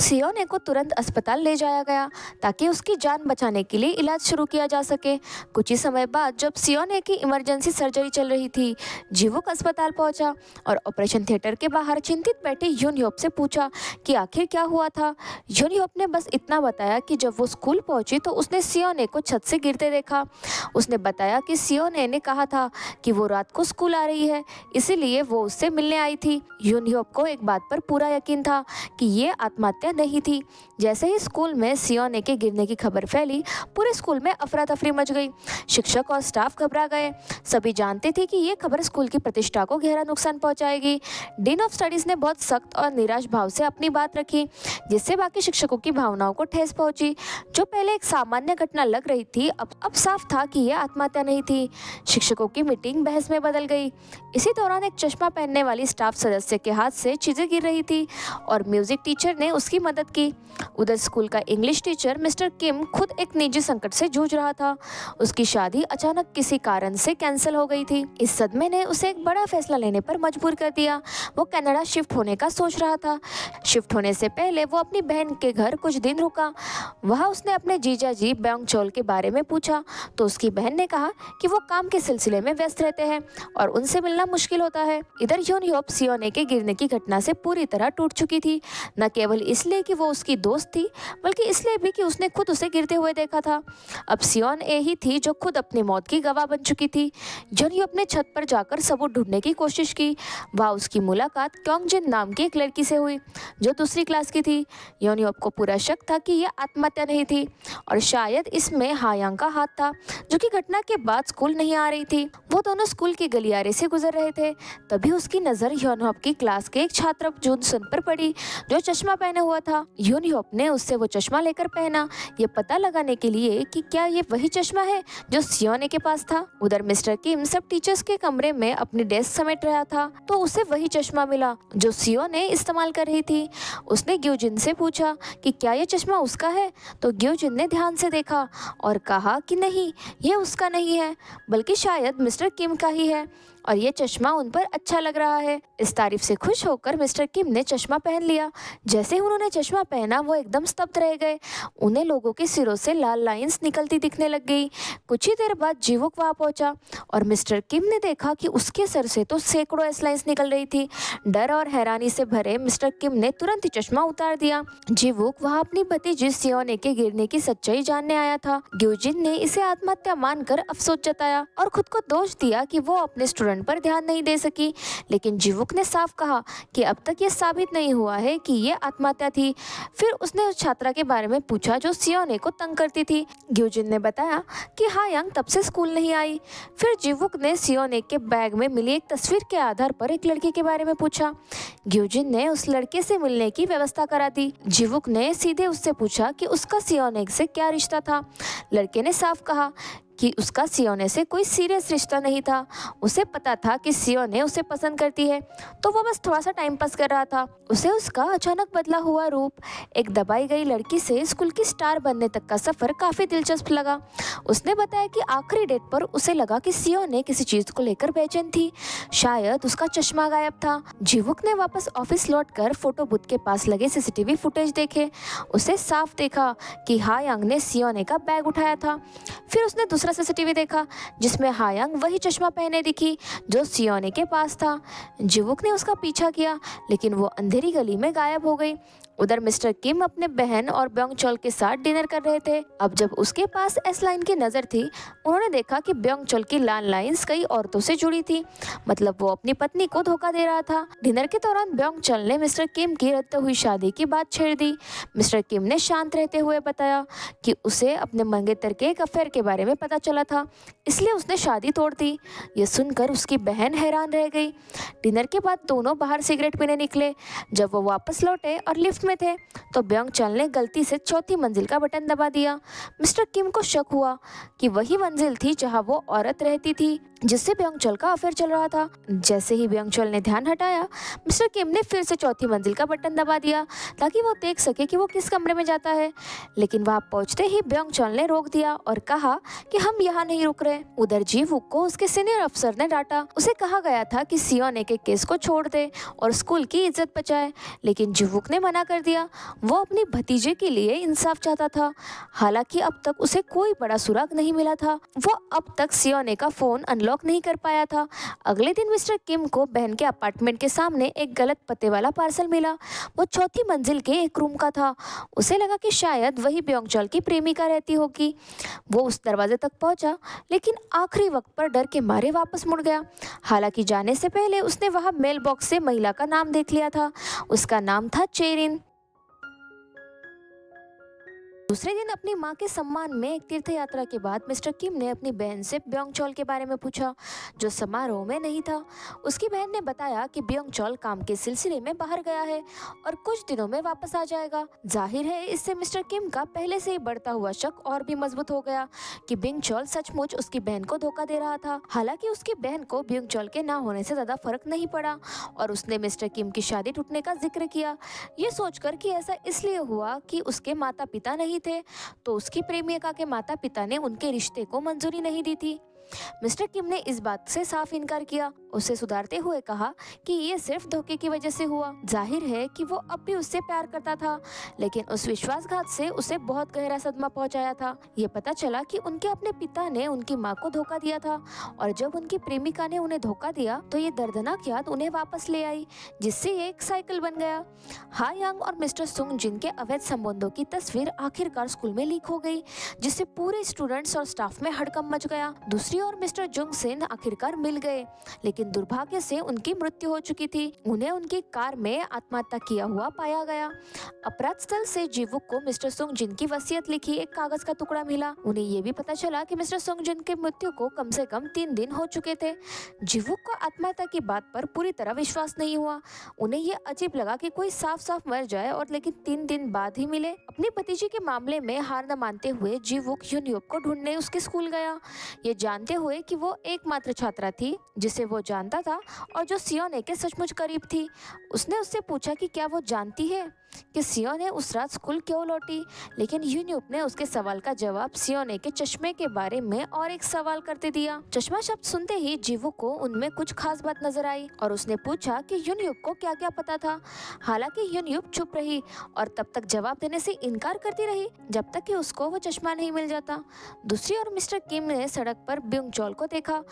सियोने को तुरंत अस्पताल ले जाया गया ताकि उसकी जान बचाने के लिए इलाज शुरू किया जा सके। कुछ ही समय बाद जब सियोने की इमरजेंसी सर्जरी चल रही थी, जीवुक अस्पताल पहुंचा और ऑपरेशन थिएटर के बाहर चिंतित बैठे यूनयोप से पूछा कि आखिर क्या हुआ था। यूनयोप ने बस इतना बताया कि जब वो स्कूल पहुंची तो उसने सियोने को छत से गिरते देखा। उसने बताया कि सियोने ने कहा था कि वो रात को स्कूल आ रही है, इसीलिए वो उससे मिलने आई थी। यूनयोप को एक बात पर पूरा यकीन था कि ये आत्महत्या नहीं थी। जैसे ही स्कूल में सियोने के गिरने की खबर फैली, पूरे स्कूल में अफरा तफरी मच गई। शिक्षक और स्टाफ घबरा गए। सभी जानते थे कि ये खबर स्कूल की प्रतिष्ठा को गहरा नुकसान पहुंचाएगी। डीन ऑफ स्टडीज ने बहुत सख्त और निराश भाव से अपनी बात रखी, जिससे बाकी शिक्षकों की भावनाओं को ठेस पहुंची। जो पहले एक सामान्य घटना लग रही थी, अब साफ था कि यह आत्महत्या नहीं थी। शिक्षकों की मीटिंग बहस में बदल गई। इसी दौरान एक चश्मा पहनने वाली स्टाफ सदस्य के हाथ से चीजें गिर रही थी और म्यूजिक टीचर ने उसकी मदद की। उधर स्कूल का इंग्लिश टीचर मिस्टर किम खुद एक निजी संकट से जूझ रहा था। उसकी शादी अचानक किसी कारण से कैंसिल हो गई थी। इस सदमे ने उसे एक बड़ा फैसला लेने पर मजबूर कर दिया। वो कनाडा शिफ्ट होने का सोच रहा था। शिफ्ट होने से पहले वो अपनी बहन के घर कुछ दिन रुका। वहाँ उसने अपने जीजा जी ब्योंग चोल के बारे में पूछा तो उसकी बहन ने कहा कि वो काम के सिलसिले में व्यस्त रहते हैं और उनसे मिलना मुश्किल होता है। इधर यूनयोप सियोने के गिरने की घटना से पूरी तरह टूट चुकी थी, न केवल इसलिए कि वो उसकी दोस्त थी, बल्कि इसलिए भी कि उसने खुद उसे गिरते हुए देखा था। अब सियोन ए ही थी जो खुद अपनी मौत की गवाह बन चुकी थी। यूनयोप ने छत पर जाकर सबूत ढूंढने की कोशिश की। वहाँ उसकी मुलाकात क्योंगजिन नाम की एक लड़की से हुई जो दूसरी क्लास की थी। यूनयोप को पूरा शक था कि यह आत्महत्या नहीं थी और शायद इसमें हायांग का हाथ था, जो कि घटना के बाद स्कूल नहीं आ रही थी। वो दोनों स्कूल के गलियारे से गुजर रहे थे, तभी उसकी नजर यूनयोप की क्लास के एक छात्र जूनसन पर पड़ी जो चश्मा पहने हुआ था। यूनयोप ने उससे वो चश्मा लेकर पहना, ये पता लगाने के लिए कि क्या ये वही चश्मा है जो सियोने के पास था। उधर मिस्टर किम सब टीचर्स के कमरे में अपनी डेस्क समेट रहा था तो उसे वही चश्मा मिला जो सियोने इस्तेमाल कर रही थी। उसने ग्यूजिन से पूछा कि क्या ये चश्मा उसका है, तो ग्यूजिन ने ध्यान से देखा और कहा कि नहीं, ये उसका नहीं है, बल्कि शायद मिस्टर किम का ही है और ये चश्मा उन पर अच्छा लग रहा है। इस तारीफ से खुश होकर मिस्टर किम ने चश्मा पहन लिया। जैसे ही उन्होंने चश्मा पहना, वो एकदम स्तब्ध रह गए। उन्हें लोगों के सिरों से लाल लाइंस निकलती दिखने लग गई। कुछ ही देर बाद जीवुक वहां पहुंचा और मिस्टर किम ने देखा कि उसके सर से तो सैकड़ों एस लाइंस निकल रही थी। डर और हैरानी से भरे मिस्टर किम ने तुरंत ही चश्मा उतार दिया। जीवुक वहां अपनी भतीजी सियोने के गिरने की सच्चाई जानने आया था। ग्यूजिन ने इसे आत्महत्या मानकर अफसोस जताया और खुद को दोष दिया कि वो अपने स्टूडेंट पर ध्यान नहीं दे सकी, लेकिन जीवुक ने साफ कहा कि अब तक ये साबित नहीं हुआ है कि ये आत्महत्या थी। फिर उसने उस छात्रा के बारे में पूछा जो सियोने को तंग करती थी। ग्यूजिन ने बताया कि हायांग तब से स्कूल नहीं आई। फिर जीवुक ने सियोने के बैग में मिली एक तस्वीर के आधार पर एक लड़के के बारे में पूछा। ग्यूजिन ने उस लड़के से मिलने की व्यवस्था करा दी। जीवुक ने सीधे उससे पूछा कि उसका सियोने से क्या रिश्ता था। लड़के ने साफ कहा कि उसका सियोने से कोई सीरियस रिश्ता नहीं था। उसे पता था कि सियोने उसे पसंद करती है, तो वो बस थोड़ा सा टाइम पास कर रहा था। उसे उसका अचानक बदला हुआ रूप, एक दबाई गई लड़की से स्कूल की स्टार बनने तक का सफर काफी दिलचस्प लगा। उसने बताया कि आखिरी डेट पर उसे लगा कि सियोने किसी चीज को लेकर बेचैन थी, शायद उसका चश्मा गायब था। जीवुक ने वापस ऑफिस लौटकर फोटो बूथ के पास लगे सीसीटीवी फुटेज देखे। उसे साफ देखा कि हायांग ने सियोने का बैग उठाया था। फिर उसने दूसरा सीसीटीवी देखा जिसमें हायांग वही चश्मा पहने दिखी जो सियोने के पास था। जीवुक ने उसका पीछा किया, लेकिन वो अंधेरी गली में गायब हो गई। उधर मिस्टर किम अपने बहन और ब्योंग चोल के साथ डिनर कर रहे थे। अब जब उसके पास एस लाइन की नजर थी, उन्होंने देखा कि ब्योंग चोल की लाल लाइंस कई औरतों से जुड़ी थी, मतलब वो अपनी पत्नी को धोखा दे रहा था। डिनर के दौरान ब्योंग चोल ने मिस्टर किम की रद्द हुई शादी की बात छेड़ दी। मिस्टर किम ने शांत रहते हुए बताया कि उसे अपने मंगेतर के एक अफेयर के बारे में पता चला था, इसलिए उसने शादी तोड़ दी। ये सुनकर उसकी बहन हैरान रह गई। डिनर के बाद दोनों बाहर सिगरेट पीने निकले। जब वो वापस लौटे और लिफ्ट में थे तो ब्योंग चोल ने गलती से चौथी मंजिल का बटन दबा दिया। मिस्टर किम को शक हुआ कि वही मंजिल थी जहां वो औरत रहती थी जिससे ब्योंग चोल का अफेयर चल रहा था। जैसे ही ब्योंग चोल ने ध्यान हटाया, मिस्टर किम ने फिर से चौथी मंजिल का बटन दबा दिया ताकि वो देख सके कि वो किस कमरे में जाता है, लेकिन वहां पहुंचते ही ब्योंग चोल ने रोक दिया और कहा कि हम यहाँ नहीं रुक रहे। उधर जीवुक को उसके सीनियर अफसर ने डांटा। उसे कहा गया था कि सियोने के केस को छोड़ दे और स्कूल की इज्जत बचाए, लेकिन जीवुक ने मना कर दिया। वो अपनी भतीजे के लिए इंसाफ चाहता था। हालांकि अब तक उसे कोई बड़ा सुराग नहीं मिला था। वो अब तक सियोने का फोन अनलॉक नहीं कर पाया था। अगले दिन मिस्टर किम को बहन के अपार्टमेंट के सामने एक गलत पते वाला पार्सल मिला। वो चौथी मंजिल के एक रूम का था। उसे लगा कि शायद वही ब्योंग चोल की प्रेमिका रहती होगी। वो उस दरवाजे तक पहुंचा, लेकिन आखिरी वक्त पर डर के मारे वापस मुड़ गया। हालांकि जाने से पहले उसने वहां मेल बॉक्स से महिला का नाम देख लिया था। उसका नाम था चेरिन। दूसरे दिन अपनी मां के सम्मान में एक तीर्थ यात्रा के बाद मिस्टर किम ने अपनी बहन से ब्योंग चोल के बारे में पूछा, जो समारोह में नहीं था। उसकी बहन ने बताया कि ब्योंग चोल काम के सिलसिले में बाहर गया है और कुछ दिनों में वापस आ जाएगा। जाहिर है इससे मिस्टर किम का पहले से ही बढ़ता हुआ शक और भी मजबूत हो गया कि ब्योंग चोल सचमुच उसकी बहन को धोखा दे रहा था। हालांकि उसकी बहन को ब्योंग चोल के ना होने से ज्यादा फर्क नहीं पड़ा और उसने मिस्टर किम की शादी टूटने का जिक्र किया, ये सोचकर कि ऐसा इसलिए हुआ कि उसके माता पिता नहीं थे, तो उसकी प्रेमिका के माता पिता ने उनके रिश्ते को मंजूरी नहीं दी थी। मिस्टर किम ने इस बात से साफ इनकार किया। उसे सुधारते हुए कहा कि ये सिर्फ धोखे की वजह से हुआ। जाहिर है कि वो अब भी उससे प्यार करता था, लेकिन उस विश्वासघात से उसे बहुत गहरा सदमा पहुंचाया था। ये पता चला कि उनके अपने पिता ने उनकी मां को धोखा दिया था और जब उनकी प्रेमिका ने उन्हें धोखा दिया तो ये दर्दनाक याद उन्हें वापस ले आई, जिससे ये एक साइकिल बन गया। हा यांग और मिस्टर सुंग जिन के अवैध संबंधों की तस्वीर आखिरकार स्कूल में लीक हो गई, जिससे पूरे स्टूडेंट्स और स्टाफ में हड़कंप मच गया। दूसरी ओर मिस्टर जुंग सेन आखिरकार मिल गए, लेकिन दुर्भाग्य से उनकी मृत्यु हो चुकी थी। उन्हें उनकी कार में आत्महत्या किया हुआ पाया गया। अपराध स्थल से जीवुक को मिस्टर सुंग जिन की वसीयत लिखी एक कागज का टुकड़ा मिला। उन्हें ये भी पता चला कि मिस्टर सुंग जिन की मृत्यु को कम से कम 3 दिन हो चुके थे। जीवुक को आत्महत्या की बात पर पूरी तरह विश्वास नहीं हुआ। उन्हें ये अजीब लगा कि कोई साफ साफ मर जाए और लेकिन 3 दिन बाद ही मिले। अपनी भतीजी के मामले में हार न मानते हुए जीवुक यूनयुक को ढूंढने उसके स्कूल गया, ये जानते हुए कि वो एकमात्र छात्रा थी जिसे वो जानता था और जो सियोने के सचमुच करीब थी। उसने उससे पूछा कि क्या वो जानती है कि सियोने उस रात स्कूल क्यों लौटी, लेकिन यूनयुक ने उसके सवाल का जवाब सियोने के चश्मे के बारे में और एक सवाल करते दिया। चश्मा शब्द सुनते ही जीवू को उनमें कुछ खास बात नजर आई और उसने पूछा कि यूनयुक को क्या क्या पता था। हालांकि यूनयुक चुप रही और तब तक जवाब देने से इनकार करती रही जब तक कि उसको वो चश्मा नहीं मिल जाता। दूसरी ओर मिस्टर किम ने सड़क पर ब्योंग चोल को देखा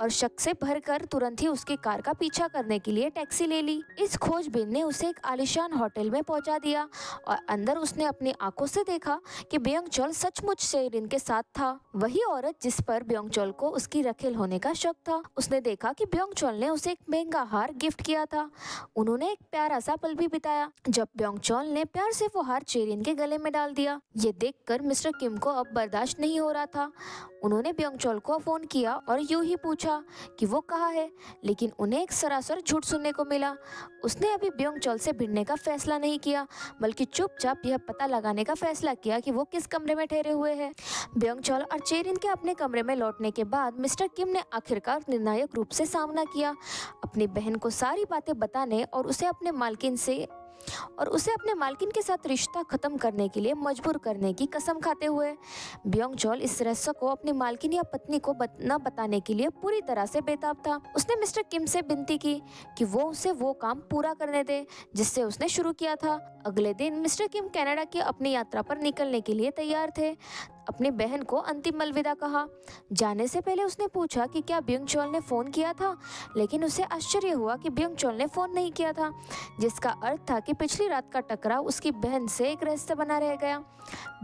और शक से भरकर तुरंत ही उसकी कार का पीछा करने के लिए टैक्सी ले ली। इस खोजबीन ने उसे एक आलीशान होटल में पहुंचा दिया और अंदर उसने अपनी आंखों से देखा कि ब्योंग चोल सचमुच शेरिन के साथ था, वही औरत जिस पर ब्योंग चोल को उसकी रखेल होने का शक था। उसने देखा कि ब्योंग चोल ने उसे एक महंगा हार गिफ्ट किया था। उन्होंने एक प्यारा सा पल भी बिताया जब ब्योंग चोल ने प्यार से वो हार चेरिन के गले में डाल दिया। ये देखकर मिस्टर किम को अब बर्दाश्त नहीं हो रहा था। उन्होंने ब्योंग चोल को फोन किया और यूं ही पूछा कि वो कहाँ है, लेकिन उन्हें एक सरासर झूठ सुनने को मिला। उसने अभी ब्योंग चोल से भिड़ने का फैसला नहीं किया, बल्कि चुपचाप यह पता लगाने का फैसला किया कि वो किस कमरे में ठहरे हुए हैं। ब्योंग चोल और चेरिन के अपने कमरे में लौटने के बाद मिस्टर किम ने आखिरकार निर्णायक रूप से सामना किया, अपनी बहन को सारी बातें बताने और उसे अपने मालकिन के साथ रिश्ता खत्म करने के लिए मजबूर करने की कसम खाते हुए। ब्योंग चोल इस रहस्य को अपनी मालकिन या पत्नी को न बताने के लिए पूरी तरह से बेताब था। उसने मिस्टर किम से विनती की कि वो उसे वो काम पूरा करने दे जिससे उसने शुरू किया था। अगले दिन मिस्टर किम कनाडा की अपनी यात्रा पर निकलने के लिए तैयार थे। अपनी बहन को अंतिम अलविदा कहा। जाने से पहले उसने पूछा कि क्या ब्योंग चोल ने फोन किया था, लेकिन उसे आश्चर्य हुआ कि ब्योंग चोल ने फोन नहीं किया था, जिसका अर्थ था कि पिछली रात का टकराव उसकी बहन से एक रहस्य बना रह गया।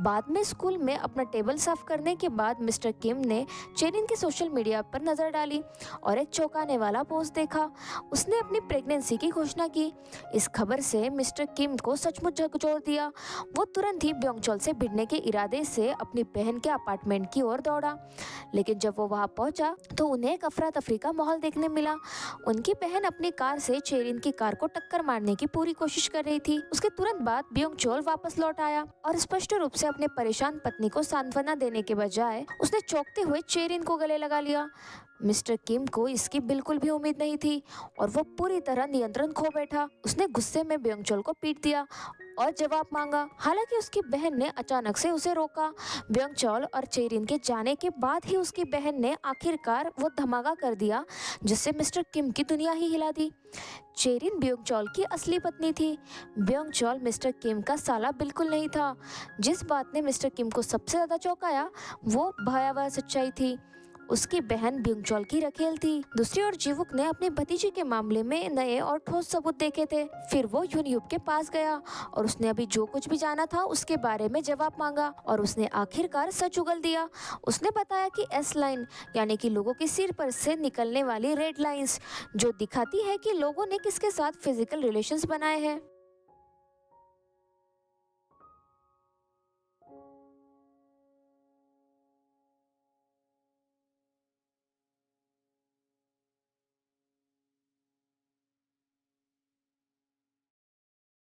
बाद में स्कूल में अपना टेबल साफ करने के बाद मिस्टर किम ने चेरिन के सोशल मीडिया पर नजर डाली और एक चौंकाने वाला पोस्ट देखा। उसने अपनी प्रेगनेंसी की घोषणा की। इस खबर से मिस्टर किम को सचमुच झकझोर दिया। वो तुरंत ही ब्योंग चोल से भिड़ने के इरादे से अपनी बहन के अपार्टमेंट की ओर दौड़ा, लेकिन जब वो वहां पहुंचा तो उन्हें एक अफरा तफरी का माहौल देखने मिला। उनकी बहन अपनी कार से चेरिन की कार को टक्कर मारने की पूरी कोशिश कर रही थी। उसके तुरंत बाद ब्योंग चोल वापस लौट आया और स्पष्ट रूप से अपने परेशान पत्नी को सांत्वना देने के बजाय उसने चौंकते हुए चेरिन को गले लगा लिया। मिस्टर किम को इसकी बिल्कुल भी उम्मीद नहीं थी और वो पूरी तरह नियंत्रण खो बैठा। उसने गुस्से में ब्योंगचोल को पीट दिया और जवाब मांगा। हालांकि उसकी बहन ने अचानक से उसे रोका। ब्योंगचोल और चेरिन के जाने के बाद ही उसकी बहन ने आखिरकार वो धमाका कर दिया जिससे मिस्टर किम की दुनिया ही हिला दी। चेरिन ब्योंगचोल की असली पत्नी थी। ब्योंगचोल मिस्टर किम का साला बिल्कुल नहीं था। जिस बात ने मिस्टर किम को सबसे ज़्यादा चौंकाया वो भयावह सच्चाई थी। उसकी बहन ब्योंगचोल की रखेल थी। दूसरी ओर जीवुक ने अपने भतीजे के मामले में नए और ठोस सबूत देखे थे। फिर वो यूनयूब के पास गया और उसने अभी जो कुछ भी जाना था उसके बारे में जवाब मांगा और उसने आखिरकार सच उगल दिया। उसने बताया कि एस लाइन यानी कि लोगों के सिर पर से निकलने वाली रेड लाइंस जो दिखाती है कि लोगों ने किसके साथ फिजिकल रिलेशंस बनाए हैं।